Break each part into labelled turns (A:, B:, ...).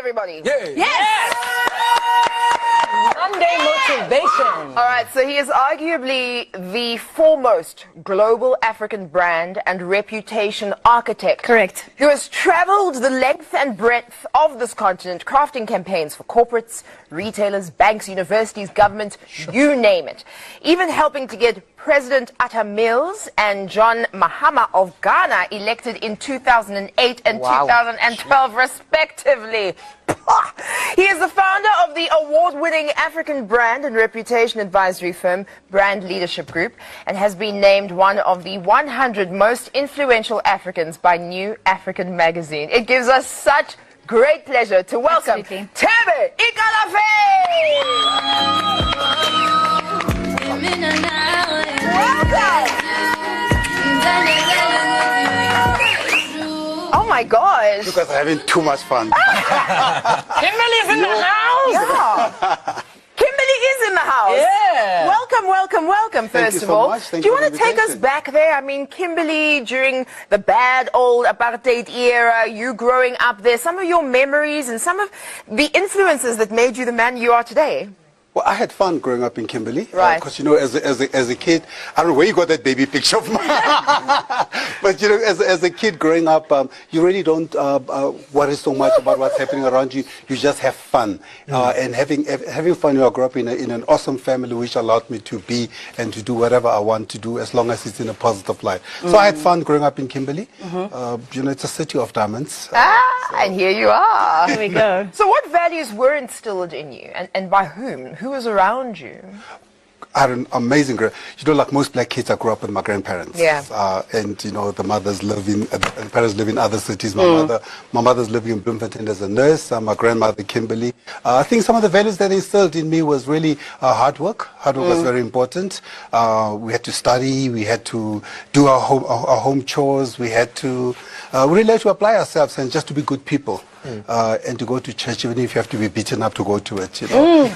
A: everybody.
B: Yeah.
C: Yes!
D: Sunday motivation.
A: All right, so he is arguably the foremost global African brand and reputation architect.
C: Correct.
A: Who has traveled the length and breadth of this continent, crafting campaigns for corporates, retailers, banks, universities, government, you name it. Even helping to get President Atta Mills and John Mahama of Ghana elected in 2008 and 2012 respectively. He is the founder of the award-winning African brand and reputation advisory firm Brand Leadership Group and has been named one of the 100 most influential Africans by New African magazine. It gives us such great pleasure to welcome Thebe Ikalafeng! Oh my gosh!
B: You guys are having too much fun.
D: Kimberly's in the house.
A: Yeah. Kimberly is in the house.
D: Yeah.
A: Welcome, first of all.
B: Thank
A: Do you
B: you
A: want to take us back there? I mean, Kimberly, during the bad old apartheid era, you growing up there, some of your memories and some of the influences that made you the man you are today.
B: Well, I had fun growing up in Kimberley.
A: Right.
B: Because, you know, as a kid, I don't know where you got that baby picture of mine. But, you know, as a kid growing up, you really don't worry so much about what's happening around you. You just have fun. And having fun, you know, I grew up in an awesome family which allowed me to be and to do whatever I want to do as long as it's in a positive light. So I had fun growing up in Kimberley. You know, it's a city of diamonds.
A: And here you are.
C: Here we go.
A: So what values were instilled in you and by whom? Who was around you?
B: I had an amazing, you know, like most black kids, I grew up with my grandparents.
A: Yeah.
B: And, you know, the parents live in other cities. My mother's living in Bloemfontein as a nurse. My grandmother, Kimberly. I think some of the values that they instilled in me was really hard work. Hard work was very important. We had to study. We had to do our home chores. We had to really had to apply ourselves and just to be good people. And to go to church, even if you have to be beaten up to go to it, you know.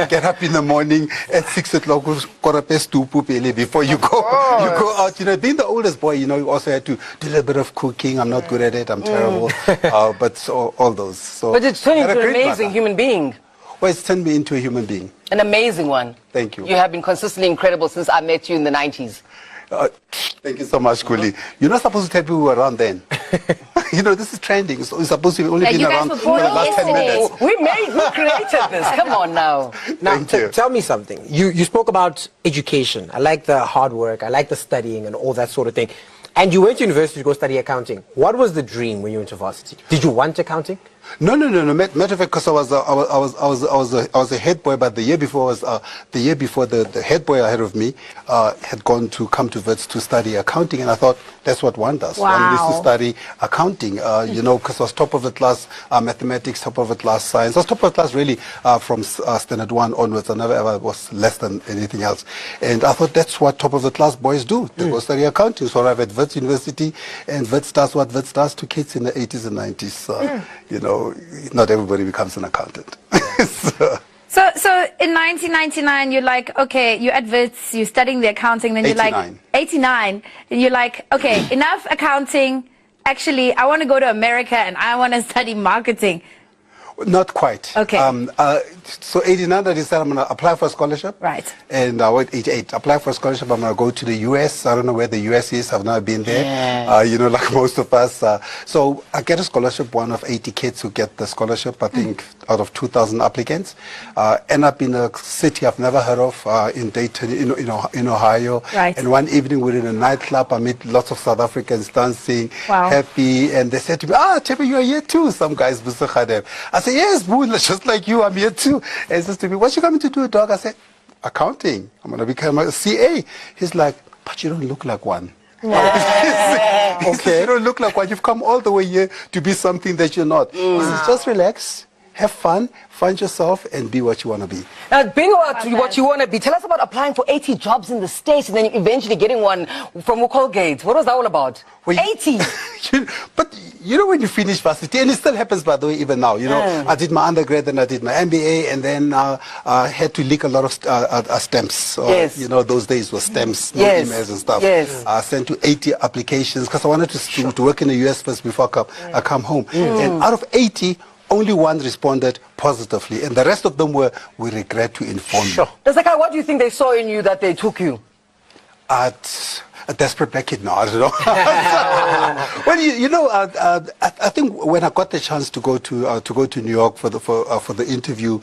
B: Get up in the morning at 6 o'clock, before you go out. You know, being the oldest boy, you know, you also had to do a little bit of cooking. I'm not good at it. I'm terrible. But so, all those. So,
D: but it's turned you into an amazing human being.
B: Well, it's turned me into a human being.
D: An amazing one.
B: Thank you.
D: You have been consistently incredible since I met you in the 90s.
B: Thank you so much, Kuli. You're not supposed to tell people who were around then. You know, this is trending. So it's supposed to be only been around for the last 10 minutes.
D: We created this. Come on now.
E: Now, tell me something. You spoke about education. I like the hard work. I like the studying and all that sort of thing. And you went to university to go study accounting. What was the dream when you went to varsity? Did you want accounting?
B: No. Matter of fact, because I was a head boy, but the year before the head boy ahead of me had gone to come to Wits to study accounting, and I thought that's what one does.
C: Wow.
B: One needs to study accounting, you know, because I was top of the class mathematics, top of the class science. I was top of the class really from standard 1 onwards. I never ever was less than anything else, and I thought that's what top of the class boys do. They go study accounting. So I arrived at Wits University, and Wits does what Wits does to kids in the 80s and 90s. You know, not everybody becomes an accountant.
C: So in 1999, you're like, okay, you're at Wits, you're studying the accounting, then you're
B: 89.
C: like, 89, and you're like, okay, enough accounting, actually, I want to go to America and I want to study marketing.
B: Not quite.
C: Okay.
B: So 89, I decided I'm going to apply for a scholarship.
C: Right.
B: And I went 88. Apply for a scholarship. I'm going to go to the U.S. I don't know where the U.S. is. I've never been there.
D: Yeah.
B: You know, like most of us. So I get a scholarship, one of 80 kids who get the scholarship, I think, out of 2,000 applicants. End up in a city I've never heard of, in Dayton, in Ohio.
C: Right.
B: And one evening we're in a nightclub. I meet lots of South Africans dancing, happy. And they said to me, Thebe, you are here too. Some guys, I said, yes, boo, just like you, I'm here too. And he says to me, what you coming to do, dog? I said, accounting. I'm going to become a CA. He's like, but you don't look like one. Okay. You don't look like one. You've come all the way here to be something that you're not. He says, just relax, have fun, find yourself, and be what you want to be.
D: Now, being what you want to be, tell us about applying for 80 jobs in the States and then eventually getting one from Colgate. What was that all about?
B: Well,
D: 80!
B: But you know, when you finish varsity, and it still happens, by the way, even now, you know, I did my undergrad, then I did my MBA, and then I had to leak a lot of stamps.
D: Yes.
B: You know, those days were stamps, no emails and stuff.
D: Yes.
B: I sent to 80 applications because I wanted to work in the US first before I come home. And out of 80, only one responded positively, and the rest of them were, we regret to inform you.
D: Dr. What do you think they saw in you that they took you?
B: A desperate black kid, no, I don't know. Well, you know, I think when I got the chance to go to New York for the interview,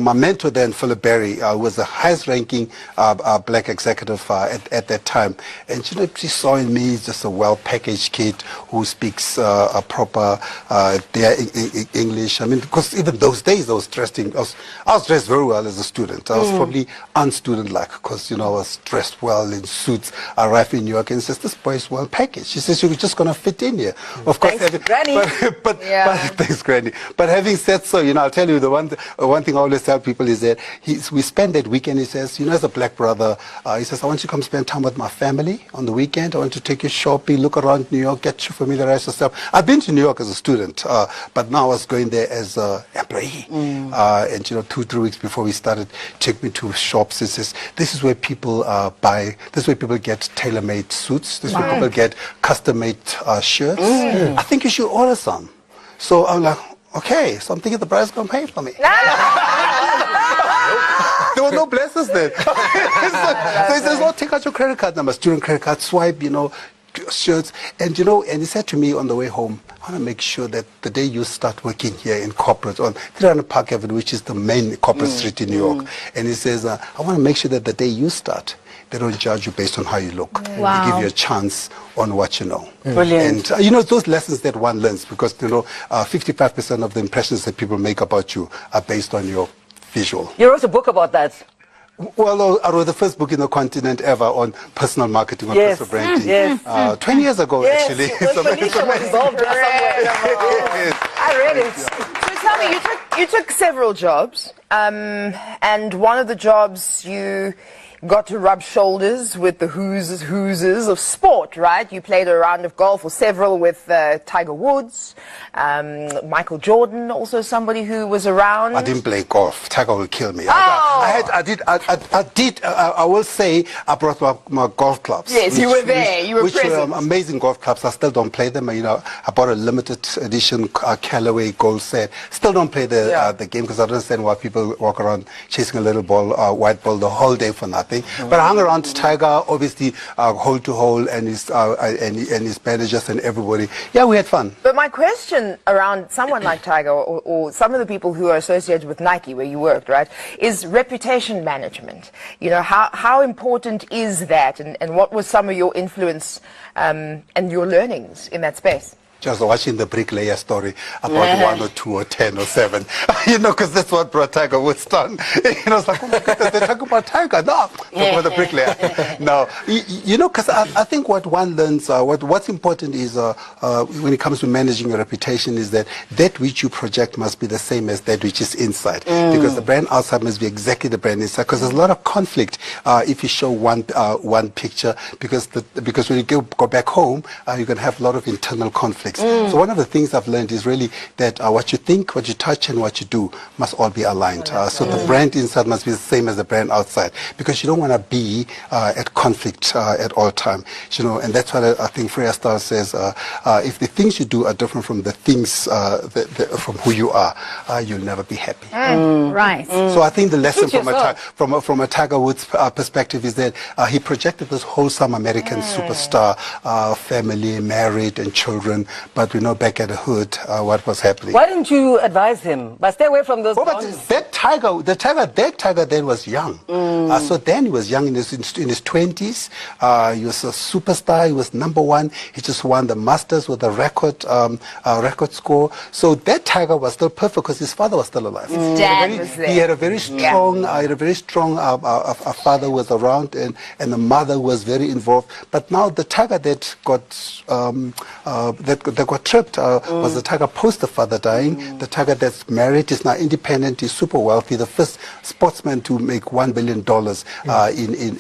B: my mentor then, Philip Berry, was the highest-ranking black executive at that time, and you know, she saw in me just a well-packaged kid who speaks a proper English. I mean, because even those days I was dressed very well as a student. I was probably unstudent-like because you know I was dressed well in suits. I arrived in New York and says, this boy is well packaged. She says, you're just going to fit in here. Of course,
D: thanks, Granny.
B: But thanks, Granny. But having said so, you know, I'll tell you the one thing I always tell people is that we spend that weekend, he says, you know, as a black brother, he says, I want you to come spend time with my family on the weekend. I want to take you shopping, look around New York, get you familiarize yourself. I've been to New York as a student, but now I was going there as an employee. And, you know, 2-3 weeks before we started, took me to shops. He says, this is where people buy, this is where people get tailor-made suits. This is where people get custom-made shirts. I think you should order some. So I'm like, okay. So I'm thinking the bride's going to pay for me. There were no blessings then. So he says, well, take out your credit card number, student credit card, swipe, you know, shirts. And, you know, and he said to me on the way home, I want to make sure that the day you start working here in corporate on 300 Park Avenue, which is the main corporate street in New York, and he says, I want to make sure that the day you start, they don't judge you based on how you look.
C: Wow.
B: They give you a chance on what you know.
D: Brilliant.
B: And, you know, those lessons that one learns, because, you know, 55% of the impressions that people make about you are based on your visual.
D: You wrote a book about that.
B: Well, I wrote the first book in the continent ever on personal marketing, on personal branding. 20 years ago, actually.
D: Well, Felicia was involved there somewhere. I read it.
A: So tell me, you took several jobs, and one of the jobs you got to rub shoulders with the who's of sport, right? You played a round of golf or several with Tiger Woods, Michael Jordan, also somebody who was around.
B: I didn't play golf. Tiger will kill me.
A: Oh.
B: I will say I brought my golf clubs.
A: Yes, you were there. You were present.
B: Were amazing golf clubs. I still don't play them. You know, I bought a limited edition Callaway gold set. Still don't play the game because I don't understand why people walk around chasing a little ball, white ball, the whole day for nothing. But I hung around Tiger, obviously, hole to hole, and his managers and everybody. Yeah, we had fun.
A: But my question around someone like Tiger or some of the people who are associated with Nike, where you worked, right, is reputation management. You know, how important is that, and what was some of your influence and your learnings in that space?
B: Just watching the bricklayer story about 1 or 2 or 10 or 7, you know, because that's what brought Tiger Woods down. You know, it's like, oh my goodness, they're talking about Tiger. No, talking about the bricklayer. No, you know, because I think what one learns, what's important is when it comes to managing your reputation is that which you project must be the same as that which is inside. Because the brand outside must be exactly the brand inside. Because there's a lot of conflict if you show one picture, because when you go back home, you're going to have a lot of internal conflict. So one of the things I've learned is really that what you think, what you touch, and what you do must all be aligned. So the brand inside must be the same as the brand outside, because you don't want to be at conflict at all time. You know, and that's what I think Freya Starr says. If the things you do are different from the things from who you are, you'll never be happy.
C: Right.
B: So I think the lesson from a Tiger Woods perspective is that he projected this wholesome American superstar, family, married, and children. But we know back at the hood what was happening.
D: Why didn't you advise him? But stay away from those.
B: Oh, but that Tiger then was young. So then he was young in his 20s. He was a superstar. He was #1. He just won the Masters with a record score. So that Tiger was still perfect because his father was still alive.
A: His dad was there.
B: He had a very strong, father who was around, and the mother was very involved. But now the Tiger that got tripped was the Tiger post the father dying. The Tiger that's married is now independent, is super wealthy, the first sportsman to make $1 billion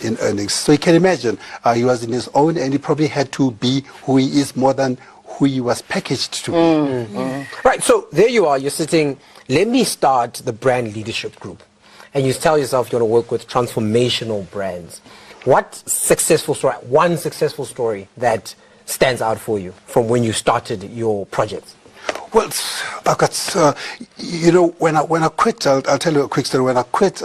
B: in earnings. So you can imagine, he was in his own, and he probably had to be who he is more than who he was packaged to be.
E: Right, so there you are, you're sitting, let me start the brand leadership group. And you tell yourself you want to work with transformational brands. What successful story, one successful story that stands out for you from when you started your projects?
B: Well, I've got, when I quit, I'll tell you a quick story. When I quit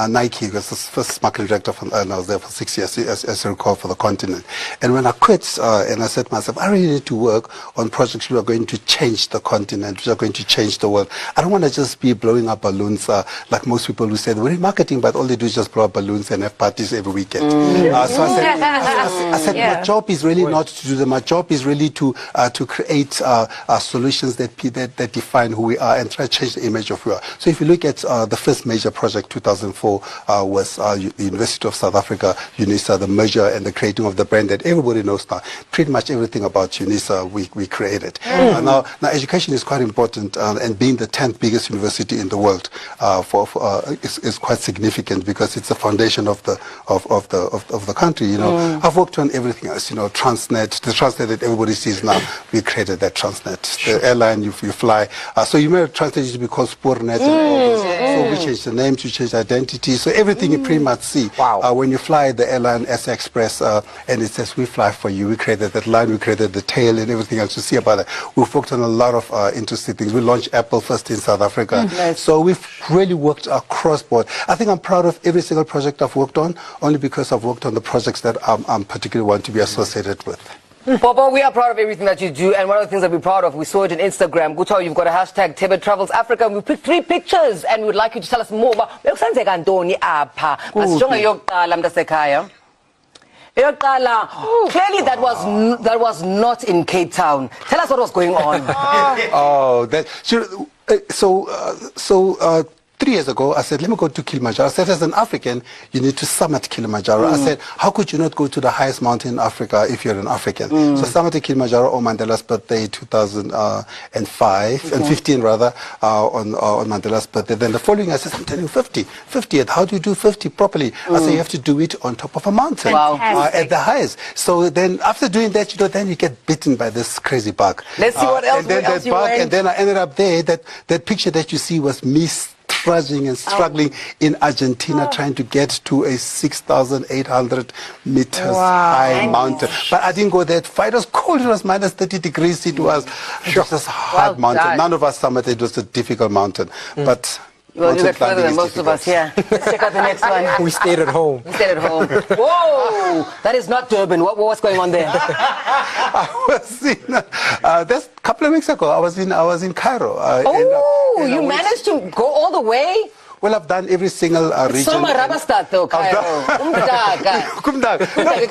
B: Nike, because the first marketing director, and I was there for 6 years, as I recall, for the continent. And when I quit, and I said to myself, I really need to work on projects which are going to change the continent, which are going to change the world. I don't want to just be blowing up balloons like most people who say we're in marketing, but all they do is just blow up balloons and have parties every weekend. So I said, my job is really not to do that. My job is really to create solutions that define who we are and try to change the image of who we are. So if you look at the first major project, 2004, was the University of South Africa, UNISA, the merger and the creating of the brand that everybody knows now. Pretty much everything about UNISA we created. Now education is quite important, and being the 10th biggest university in the world is quite significant because it's the foundation of the country. I've worked on everything else. Transnet, the Transnet that everybody sees now, we created that Transnet. The airline you fly. So you may have Transnet used to be called Sportnet, and all those. So we changed the names, we changed identity. So everything you pretty much see. When you fly the airline SA Express, and it says we fly for you. We created that line, we created the tail, and everything else you see about it. We've worked on a lot of interesting things. We launched Apple first in South Africa. So we've really worked across board. I think I'm proud of every single project I've worked on, only because I've worked on the projects that I'm particularly want to be associated with.
D: Popo, we are proud of everything that you do, and one of the things that we're proud of, we saw it on Instagram. Guto, you've got a hashtag Thebe Travels Africa, and we put 3 pictures, and we'd like you to tell us more about clearly that was not in Cape Town. Tell us what was going on. So 3 years ago, I said, let me go to Kilimanjaro. I said, as an African, you need to summit Kilimanjaro. I said, how could you not go to the highest mountain in Africa if you're an African? So summited Kilimanjaro on Mandela's birthday, 2005, and 15 rather, on Mandela's birthday. Then the following, I said, I'm turning 50. 50th, how do you do 50 properly? I said, you have to do it on top of a mountain, at the highest. So then after doing that, then you get bitten by this crazy bug. Let's see what else,
B: and then I ended up there. That picture that you see was me trudging and struggling in Argentina, trying to get to a 6,800 meters high mountain. But I didn't go that far. It was cold. It was minus 30 degrees. It was just a hard mountain. None of us summited. It was a difficult mountain. But
D: well, you got further than most of us here. Let's check out the next one.
E: We stayed at home.
D: We stayed at home. Whoa! That is not Durban. What's going on there?
B: I was in, that's a couple of weeks ago. I was in Cairo.
D: And you managed to go all the way?
B: Well, I've done every single region.
D: So Rabastad though, Cairo.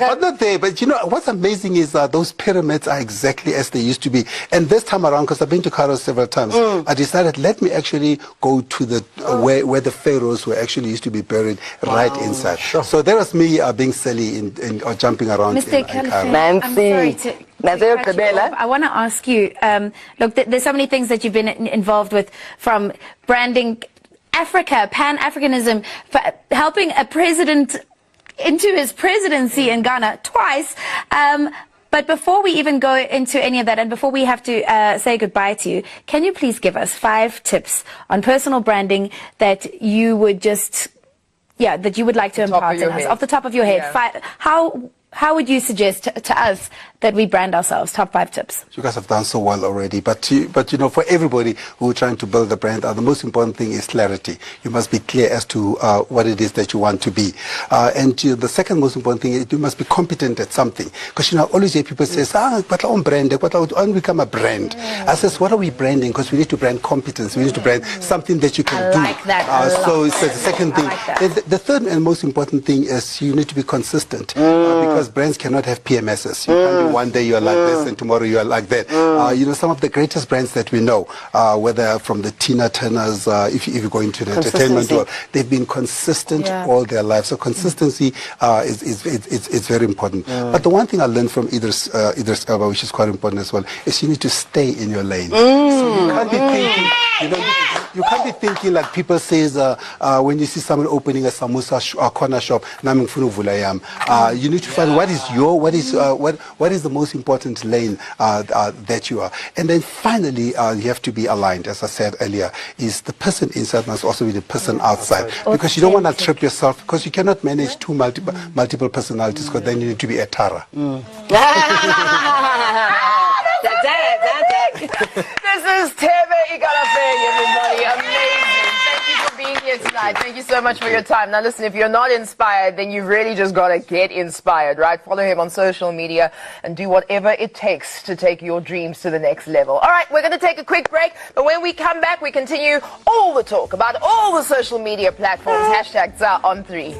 B: But not there. But what's amazing is those pyramids are exactly as they used to be. And this time around, because I've been to Cairo several times, I decided let me actually go to the where the pharaohs were actually used to be buried, right inside. So there was me being silly or jumping around
C: Mr.
B: in Cairo.
D: Nancy.
C: I want to ask you, look, there's so many things that you've been involved with, from branding Africa, Pan-Africanism, helping a president into his presidency in Ghana twice. But before we even go into any of that, and before we have to say goodbye to you, can you please give us 5 tips on personal branding that you would that you would like to impart on us off the top of your head? How would you suggest to us that we brand ourselves? Top 5 tips.
B: You guys have done so well already, but for everybody who are trying to build a brand, the most important thing is clarity. You must be clear as to what it is that you want to be, and the second most important thing is you must be competent at something. Because I always hear people say, "But I brand, but I want to become a brand." I says, "What are we branding? Because we need to brand competence. We need to brand something that you can do."
C: Like that.
B: So it's the second thing. The third and most important thing is you need to be consistent, because brands cannot have PMSs. You can't be one day you are like this and tomorrow you are like that. Some of the greatest brands that we know, whether from the Tina Turners, if you go into the entertainment world, they've been consistent all their lives. So consistency is very important. But the one thing I learned from Idris Elba, which is quite important as well, is you need to stay in your lane. So you can't be thinking, you can't be thinking like people says when you see someone opening a samosa corner shop, you need to find what is the most important lane that you are. And then finally, you have to be aligned. As I said earlier, is the person inside must also be the person outside, because you don't want to trip yourself, because you cannot manage two multiple personalities, because then you need to be a Tara.
D: That's it.
A: This is Thebe Ikalafeng, everybody. Amazing. Thank you for being here tonight. Thank you so much for your time. Now listen, if you're not inspired, then you really just got to get inspired, right? Follow him on social media and do whatever it takes to take your dreams to the next level. All right, we're going to take a quick break, but when we come back, we continue all the talk about all the social media platforms. #ZA on 3.